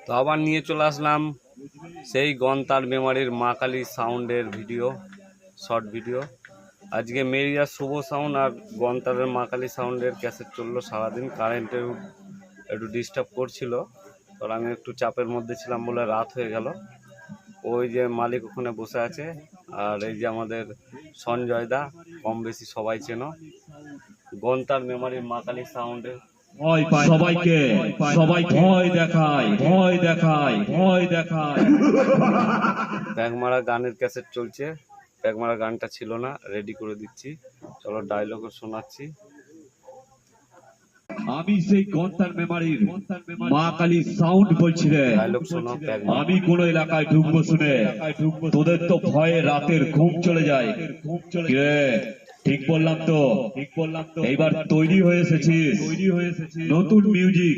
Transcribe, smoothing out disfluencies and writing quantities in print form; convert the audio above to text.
তো আবার নিয়ে চলে আসলাম সেই গন্তার মেমারির মা কালী সাউন্ডের ভিডিও, শর্ট ভিডিও। আজকে মেরিয়া শুভ সাউন্ড আর গন্তারের মা কালী সাউন্ডের ক্যাসেট চললো সারাদিন। কারেন্টের একটু ডিস্টার্ব করছিল, তো আমি একটু চাপের মধ্যে ছিলাম বলে রাত হয়ে গেল। ওই যে মালিক ওখানে বসে আছে, আর এই যে আমাদের সঞ্জয় দা, কম বেশি সবাই চেনো। গন্তার মেমারির মা কালী সাউন্ডের সবাইকে সবাই ভয় দেখায়, ভয় দেখায়, ভয় দেখায়। প্যাগমারা গানের ক্যাসেট চলছে। প্যাগমারা গানটা ছিল না, রেডি করে দিচ্ছি। চলো ডায়লগও শোনাচ্ছি। আমি সেই গন্তার মেমারির মা কালী সাউন্ড বলছি রে। ডায়লগ শোনো। আমি কোন এলাকায় ঢুকবো শুনে তোদের তো ভয়ে রাতের ঘুম চলে যায়। রে, ঠিক বললাম তো? এইবার তৈরি হয়ে এসেছিস নতুন মিউজিক।